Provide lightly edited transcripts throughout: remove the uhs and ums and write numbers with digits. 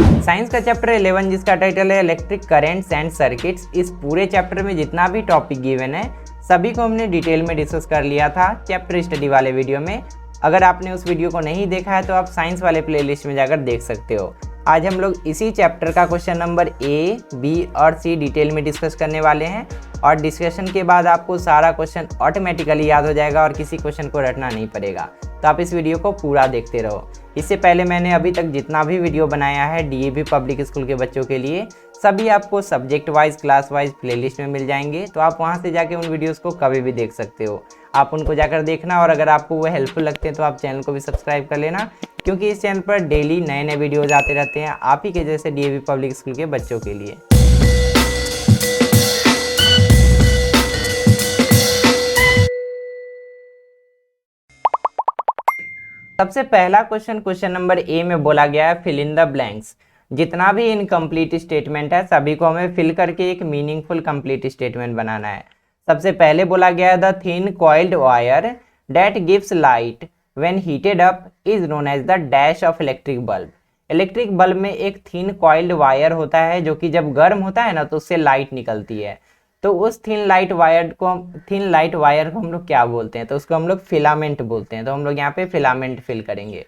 Science का chapter 11 जिसका title है इलेक्ट्रिक करेंट्स एंड सर्किट्स। इस पूरे चैप्टर में जितना भी टॉपिक गिवन है सभी को हमने डिटेल में डिस्कस कर लिया था चैप्टर स्टडी वाले वीडियो में। अगर आपने उस वीडियो को नहीं देखा है तो आप साइंस वाले प्लेलिस्ट में जाकर देख सकते हो। आज हम लोग इसी चैप्टर का क्वेश्चन नंबर ए, बी और सी डिटेल में डिस्कस करने वाले हैं और डिस्कशन के बाद आपको सारा क्वेश्चन ऑटोमेटिकली याद हो जाएगा और किसी क्वेश्चन को रटना नहीं पड़ेगा। तो आप इस वीडियो को पूरा देखते रहो। इससे पहले मैंने अभी तक जितना भी वीडियो बनाया है डीएवी पब्लिक स्कूल के बच्चों के लिए सभी आपको subject wise class wise playlist में मिल जाएंगे, तो आप वहां से जाके उन वीडियोस को कभी भी देख सकते हो। आप उनको जाकर देखना और अगर आपको वो हेल्पफुल लगते हैं तो आप चैनल को भी सब्सक्राइब कर लेना, क्योंकि इस चैनल पर डेली नए नए वीडियोज़ आते रहते हैं आप ही के जैसे डीएवी पब्लिक स्कूल के बच्चों के लिए। सबसे पहला क्वेश्चन नंबर ए में बोला गया है फिल इन द ब्लैंक्स। जितना भी इनकम्प्लीट स्टेटमेंट है सभी को हमें फिल करके एक मीनिंगफुल कंप्लीट स्टेटमेंट बनाना है। सबसे पहले बोला गया है the thin coiled wire that gives light when heated up is known as the dash of electric bulb. Electric bulb में एक थिन कॉइल्ड वायर होता है जो कि जब गर्म होता है ना तो उससे लाइट निकलती है। तो उस थिन लाइट वायर को हम लोग क्या बोलते हैं? तो उसको हम लोग फिलामेंट बोलते हैं। तो हम लोग यहाँ पे फिलामेंट फिल करेंगे।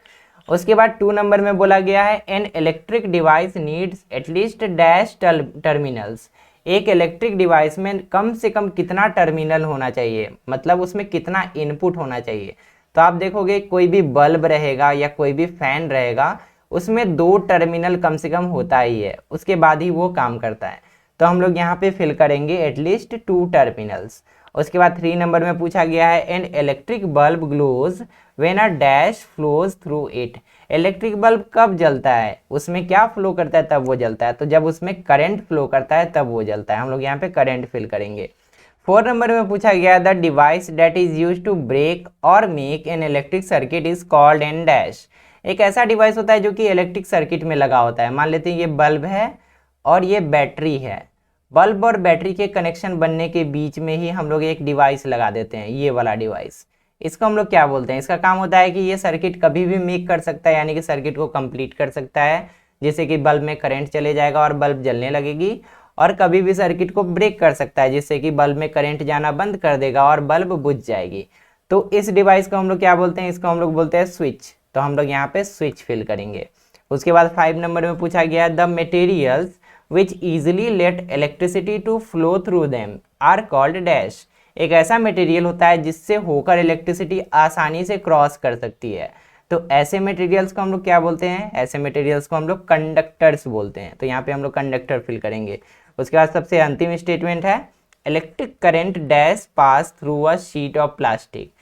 उसके बाद 2 नंबर में बोला गया है an electric device needs at least dash terminals. एक इलेक्ट्रिक डिवाइस में कम से कम कितना टर्मिनल होना चाहिए, मतलब उसमें कितना इनपुट होना चाहिए। तो आप देखोगे कोई भी बल्ब रहेगा या कोई भी फैन रहेगा उसमें 2 टर्मिनल कम से कम होता ही है, उसके बाद ही वो काम करता है। तो हम लोग यहाँ पे फिल करेंगे एटलीस्ट 2 टर्मिनल्स। उसके बाद 3 नंबर में पूछा गया है an electric bulb glows when a dash flows through it. Electric bulb कब जलता है, उसमें क्या फ्लो करता है तब वो जलता है। तो जब उसमें करंट फ्लो करता है तब वो जलता है। हम लोग यहाँ पे करंट फिल करेंगे। 4 नंबर में पूछा गया the device that is use to break और make an electric circuit is called an dash. एक ऐसा डिवाइस होता है जो कि इलेक्ट्रिक सर्किट में लगा होता है। मान लेते हैं ये बल्ब है और ये बैटरी है। बल्ब और बैटरी के कनेक्शन बनने के बीच में ही हम लोग एक डिवाइस लगा देते हैं, ये वाला डिवाइस। इसको हम लोग क्या बोलते हैं? इसका काम होता है कि ये सर्किट कभी भी मेक कर सकता है, यानी कि सर्किट को कंप्लीट कर सकता है, जैसे कि बल्ब में करंट चले जाएगा और बल्ब जलने लगेगी। और कभी भी सर्किट को ब्रेक कर सकता है, जिससे कि बल्ब में करंट जाना बंद कर देगा और बल्ब बुझ जाएगी। तो इस डिवाइस को हम लोग क्या बोलते हैं? इसको हम लोग बोलते हैं स्विच। तो हम लोग यहाँ पे स्विच फिल करेंगे। उसके बाद 5 नंबर में पूछा गया the materials which easily let electricity to flow through them are called dash। एक ऐसा मटेरियल होता है जिससे होकर इलेक्ट्रिसिटी आसानी से क्रॉस कर सकती है। तो ऐसे मटेरियल्स को हम लोग क्या बोलते हैं? ऐसे मटेरियल्स को हम लोग कंडक्टर्स बोलते हैं। तो यहाँ पे हम लोग कंडक्टर फिल करेंगे। उसके बाद सबसे अंतिम स्टेटमेंट है electric current dash pass through a sheet of plastic.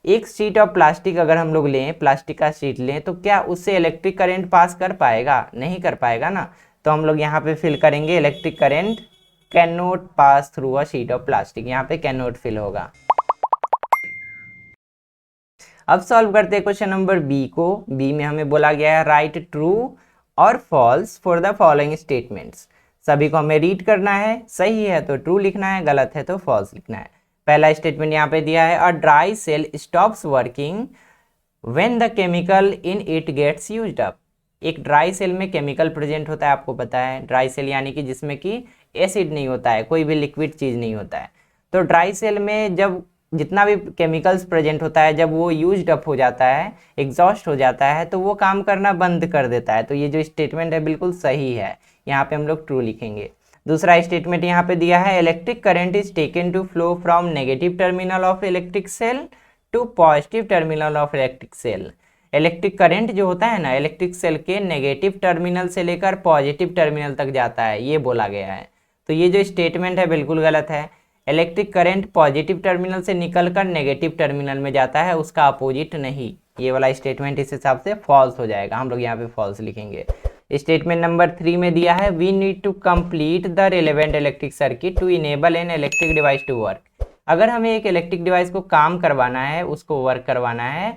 एक शीट ऑफ प्लास्टिक अगर हम लोग लें, प्लास्टिक का शीट लें, तो क्या उससे इलेक्ट्रिक करंट पास कर पाएगा? नहीं कर पाएगा ना। तो हम लोग यहाँ पे फिल करेंगे electric current can not pass through a sheet of plastic. यहाँ पे कैन नॉट फिल होगा। अब सॉल्व करते हैं क्वेश्चन नंबर बी को। बी में हमें बोला गया है राइट ट्रू और false for the following statements. सभी को हमें रीड करना है, सही है तो ट्रू लिखना है, गलत है तो फॉल्स लिखना है। पहला स्टेटमेंट यहाँ पे दिया है a dry cell stops working when the chemical in it gets used up. एक ड्राई सेल में केमिकल प्रेजेंट होता है, आपको पता है। ड्राई सेल यानी कि जिसमें कि एसिड नहीं होता है, कोई भी लिक्विड चीज़ नहीं होता है। तो ड्राई सेल में जब जितना भी केमिकल्स प्रेजेंट होता है जब वो यूज्ड अप हो जाता है, एग्जॉस्ट हो जाता है, तो वो काम करना बंद कर देता है। तो ये जो स्टेटमेंट है बिल्कुल सही है, यहाँ पे हम लोग ट्रू लिखेंगे। दूसरा स्टेटमेंट यहाँ पे दिया है electric current is taken to flow from negative terminal of electric cell to positive terminal of electric cell. Electric current जो होता है ना इलेक्ट्रिक सेल के नेगेटिव टर्मिनल से लेकर पॉजिटिव टर्मिनल तक जाता है, ये बोला गया है। तो ये जो स्टेटमेंट है बिल्कुल गलत है। इलेक्ट्रिक करंट पॉजिटिव टर्मिनल से निकलकर नेगेटिव टर्मिनल में जाता है, उसका अपोजिट नहीं। ये वाला स्टेटमेंट इस हिसाब से फॉल्स हो जाएगा। हम लोग यहाँ पे फॉल्स लिखेंगे। स्टेटमेंट नंबर 3 में दिया है we need to complete the relevant electric circuit to enable an electric device to work. अगर हमें एक इलेक्ट्रिक डिवाइस को काम करवाना है, उसको वर्क करवाना है,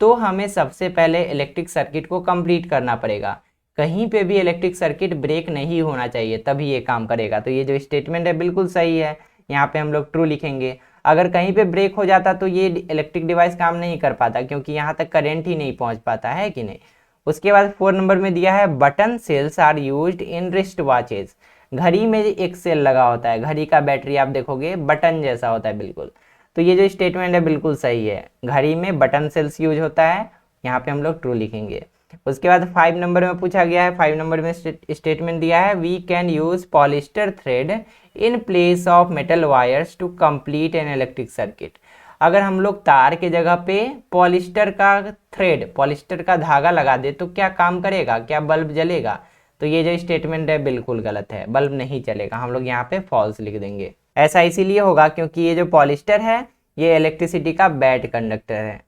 तो हमें सबसे पहले इलेक्ट्रिक सर्किट को कंप्लीट करना पड़ेगा। कहीं पे भी इलेक्ट्रिक सर्किट ब्रेक नहीं होना चाहिए, तभी ये काम करेगा। तो ये जो स्टेटमेंट है बिल्कुल सही है, यहाँ पे हम लोग ट्रू लिखेंगे। अगर कहीं पे ब्रेक हो जाता तो ये इलेक्ट्रिक डिवाइस काम नहीं कर पाता, क्योंकि यहाँ तक करंट ही नहीं पहुँच पाता है कि नहीं। उसके बाद 4 नंबर में दिया है button cells are used in wrist watches. घड़ी में एक सेल लगा होता है, घड़ी का बैटरी आप देखोगे बटन जैसा होता है बिल्कुल। तो ये जो स्टेटमेंट है बिल्कुल सही है, घड़ी में बटन सेल्स यूज होता है, यहाँ पे हम लोग ट्रू लिखेंगे। उसके बाद 5 नंबर में पूछा गया है, 5 नंबर में स्टेटमेंट दिया है we can use polyester thread in place of metal wires to complete an electric circuit. अगर हम लोग तार के जगह पे पॉलिस्टर का थ्रेड, पॉलिस्टर का धागा लगा दे तो क्या काम करेगा, क्या बल्ब जलेगा? तो ये जो स्टेटमेंट है बिल्कुल गलत है, बल्ब नहीं चलेगा। हम लोग यहाँ पे फॉल्स लिख देंगे। ऐसा इसीलिए होगा क्योंकि ये जो पॉलिस्टर है ये इलेक्ट्रिसिटी का बैड कंडक्टर है।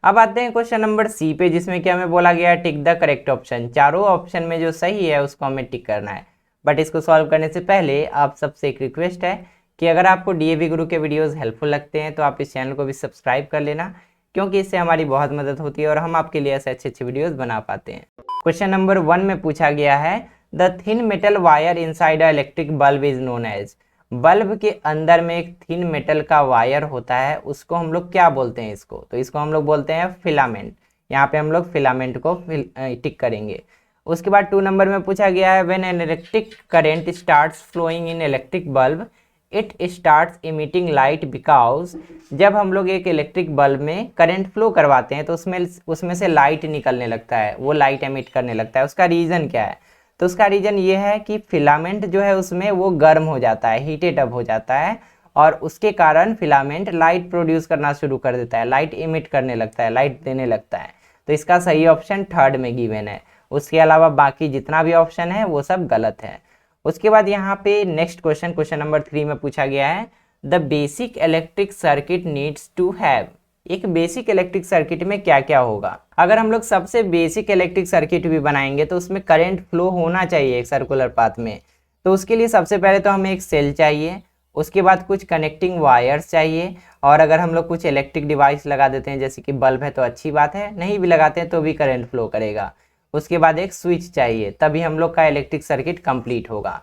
अब आते हैं क्वेश्चन नंबर सी पे, जिसमें कि हमें बोला गया है टिक द करेक्ट ऑप्शन। चारों ऑप्शन में जो सही है उसको हमें टिक करना है। बट इसको सॉल्व करने से पहले आप सबसे एक रिक्वेस्ट है कि अगर आपको डीएवी गुरु के वीडियोस हेल्पफुल लगते हैं तो आप इस चैनल को भी सब्सक्राइब कर लेना, क्योंकि इससे हमारी बहुत मदद होती है और हम आपके लिए ऐसे अच्छे अच्छे वीडियोस बना पाते हैं। क्वेश्चन नंबर 1 में पूछा गया है the thin metal wire inside a electric bulb is known as. Bulb के अंदर में एक थिन मेटल का वायर होता है, उसको हम लोग क्या बोलते हैं? इसको तो इसको हम लोग बोलते हैं फिलामेंट। यहाँ पे हम लोग फिलामेंट को टिक करेंगे। उसके बाद 2 नंबर में पूछा गया है when an electric current starts flowing in electric bulb it starts emitting light because. जब हम लोग एक इलेक्ट्रिक बल्ब में करंट फ्लो करवाते हैं तो उसमें से लाइट निकलने लगता है, वो लाइट एमिट करने लगता है। उसका रीज़न क्या है? तो उसका रीज़न ये है कि फिलामेंट जो है उसमें वो गर्म हो जाता है, हीटेड अप हो जाता है, और उसके कारण फिलामेंट लाइट प्रोड्यूस करना शुरू कर देता है, लाइट इमिट करने लगता है, लाइट देने लगता है। तो इसका सही ऑप्शन 3rd में गिवन है। उसके अलावा बाकी जितना भी ऑप्शन है वो सब गलत है। उसके बाद यहाँ पे नेक्स्ट क्वेश्चन, क्वेश्चन नंबर 3 में पूछा गया है the basic electric circuit needs to have. एक बेसिक इलेक्ट्रिक सर्किट में क्या क्या होगा? अगर हम लोग सबसे बेसिक इलेक्ट्रिक सर्किट भी बनाएंगे तो उसमें करंट फ्लो होना चाहिए एक सर्कुलर पाथ में। तो उसके लिए सबसे पहले तो हमें एक सेल चाहिए, उसके बाद कुछ कनेक्टिंग वायर्स चाहिए, और अगर हम लोग कुछ इलेक्ट्रिक डिवाइस लगा देते हैं जैसे कि बल्ब है तो अच्छी बात है, नहीं भी लगाते हैं तो भी करंट फ्लो करेगा। उसके बाद एक स्विच चाहिए, तभी हम लोग का इलेक्ट्रिक सर्किट कंप्लीट होगा।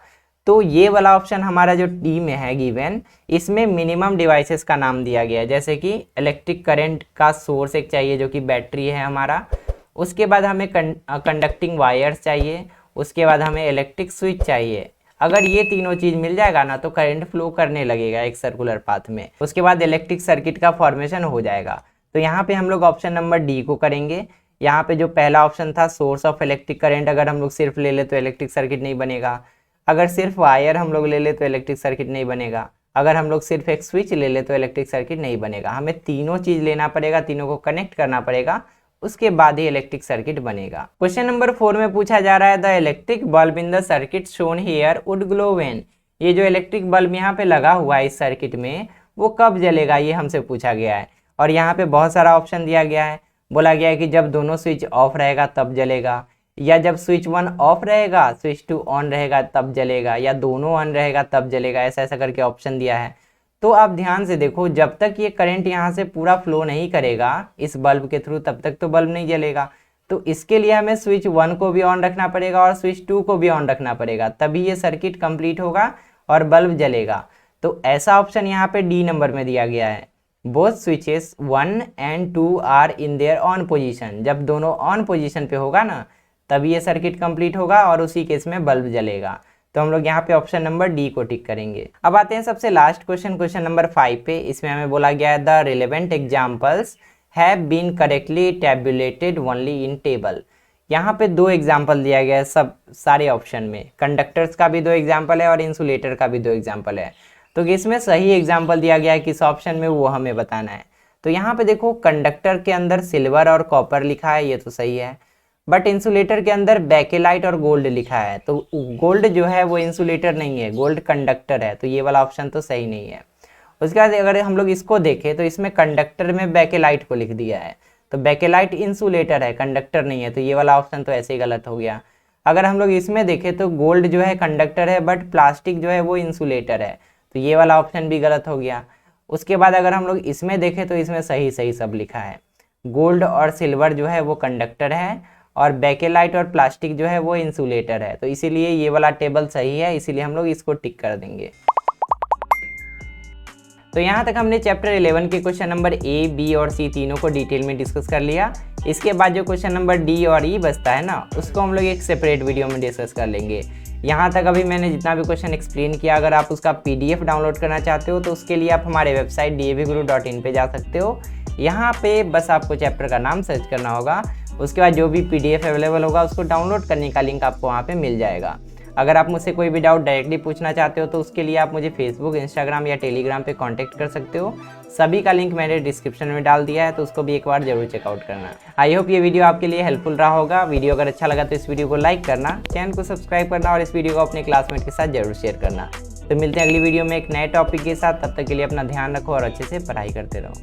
तो ये वाला ऑप्शन हमारा जो डी में है गिवन, इसमें मिनिमम डिवाइसेस का नाम दिया गया है, जैसे कि इलेक्ट्रिक करंट का सोर्स एक चाहिए जो कि बैटरी है हमारा, उसके बाद हमें कंडक्टिंग वायर्स चाहिए, उसके बाद हमें इलेक्ट्रिक स्विच चाहिए। अगर ये तीनों चीज़ मिल जाएगा ना तो करंट फ्लो करने लगेगा एक सर्कुलर पाथ में, उसके बाद इलेक्ट्रिक सर्किट का फॉर्मेशन हो जाएगा। तो यहाँ पे हम लोग ऑप्शन नंबर डी को करेंगे। यहाँ पे जो पहला ऑप्शन था सोर्स ऑफ इलेक्ट्रिक करंट, अगर हम लोग सिर्फ ले ले तो इलेक्ट्रिक सर्किट नहीं बनेगा। अगर सिर्फ वायर हम लोग ले ले तो इलेक्ट्रिक सर्किट नहीं बनेगा। अगर हम लोग सिर्फ एक स्विच ले ले तो इलेक्ट्रिक सर्किट नहीं बनेगा। हमें तीनों चीज़ लेना पड़ेगा, तीनों को कनेक्ट करना पड़ेगा, उसके बाद ही इलेक्ट्रिक सर्किट बनेगा। क्वेश्चन नंबर 4 में पूछा जा रहा है the electric bulb in the circuit shown here would glow when. ये जो इलेक्ट्रिक बल्ब यहाँ पे लगा हुआ है इस सर्किट में वो कब जलेगा, ये हमसे पूछा गया है। और यहाँ पे बहुत सारा ऑप्शन दिया गया है, बोला गया है कि जब दोनों स्विच ऑफ रहेगा तब जलेगा, या जब स्विच 1 ऑफ रहेगा स्विच 2 ऑन रहेगा तब जलेगा, या दोनों ऑन रहेगा तब जलेगा। ऐसा ऐसा करके ऑप्शन दिया है। तो आप ध्यान से देखो, जब तक ये करंट यहाँ से पूरा फ्लो नहीं करेगा इस बल्ब के थ्रू तब तक तो बल्ब नहीं जलेगा। तो इसके लिए हमें स्विच 1 को भी ऑन रखना पड़ेगा और स्विच 2 को भी ऑन रखना पड़ेगा, तभी ये सर्किट कंप्लीट होगा और बल्ब जलेगा। तो ऐसा ऑप्शन यहाँ पे डी नंबर में दिया गया है। Both switches 1 and 2 are in their on position. जब दोनों ऑन पोजिशन पे होगा ना तभी ये सर्किट कंप्लीट होगा और उसी केस में बल्ब जलेगा। तो हम लोग यहाँ पे ऑप्शन नंबर डी को टिक करेंगे। अब आते हैं सबसे लास्ट क्वेश्चन, क्वेश्चन नंबर 5 पे। इसमें हमें बोला गया है the relevant examples have been correctly tabulated only in table. यहाँ पे 2 एग्जाम्पल दिया गया है सब सारे ऑप्शन में, कंडक्टर्स का भी 2 एग्जाम्पल है और इंसुलेटर का भी 2 एग्जाम्पल है। तो इसमें सही एग्जाम्पल दिया गया है किस ऑप्शन में वो हमें बताना है। तो यहाँ पे देखो कंडक्टर के अंदर सिल्वर और कॉपर लिखा है, ये तो सही है, बट इंसुलेटर के अंदर बेकेलाइट और गोल्ड लिखा है। तो गोल्ड जो है वो इंसुलेटर नहीं है, गोल्ड कंडक्टर है, तो ये वाला ऑप्शन तो सही नहीं है। उसके बाद अगर हम लोग इसको देखें तो इसमें कंडक्टर में बेकेलाइट को लिख दिया है, तो बेकेलाइट इंसुलेटर है, कंडक्टर नहीं है, तो ये वाला ऑप्शन तो ऐसे ही गलत हो गया। अगर हम लोग इसमें देखें तो गोल्ड जो है कंडक्टर है बट प्लास्टिक जो है वो इंसुलेटर है, तो ये वाला ऑप्शन भी गलत हो गया। उसके बाद अगर हम लोग इसमें देखें तो इसमें सही सही सब लिखा है, गोल्ड और सिल्वर जो है वो कंडक्टर है और बेकेलाइट और प्लास्टिक जो है वो इंसुलेटर है, तो इसीलिए ये वाला टेबल सही है, इसीलिए हम लोग इसको टिक कर देंगे। तो यहाँ तक हमने चैप्टर 11 के क्वेश्चन नंबर ए, बी और सी तीनों को डिटेल में डिस्कस कर लिया। इसके बाद जो क्वेश्चन नंबर डी और ई बचता है ना, उसको हम लोग एक सेपरेट वीडियो में डिस्कस कर लेंगे। यहाँ तक अभी मैंने जितना भी क्वेश्चन एक्सप्लेन किया, अगर आप उसका PDF डाउनलोड करना चाहते हो तो उसके लिए आप हमारे वेबसाइट davguru.in पे जा सकते हो। यहाँ पे बस आपको चैप्टर का नाम सर्च करना होगा, उसके बाद जो भी PDF अवेलेबल होगा उसको डाउनलोड करने का लिंक आपको वहाँ पे मिल जाएगा। अगर आप मुझसे कोई भी डाउट डायरेक्टली पूछना चाहते हो तो उसके लिए आप मुझे फेसबुक, इंस्टाग्राम या टेलीग्राम पे कांटेक्ट कर सकते हो। सभी का लिंक मैंने डिस्क्रिप्शन में डाल दिया है, तो उसको भी एक बार जरूर चेकआउट करना। आई होप ये वीडियो आपके लिए हेल्पफुल रहा होगा। वीडियो अगर अच्छा लगा तो इस वीडियो को लाइक करना, चैनल को सब्सक्राइब करना और इस वीडियो को अपने क्लासमेट के साथ जरूर शेयर करना। तो मिलते हैं अगली वीडियो में एक नए टॉपिक के साथ। तब तक के लिए अपना ध्यान रखो और अच्छे से पढ़ाई करते रहो।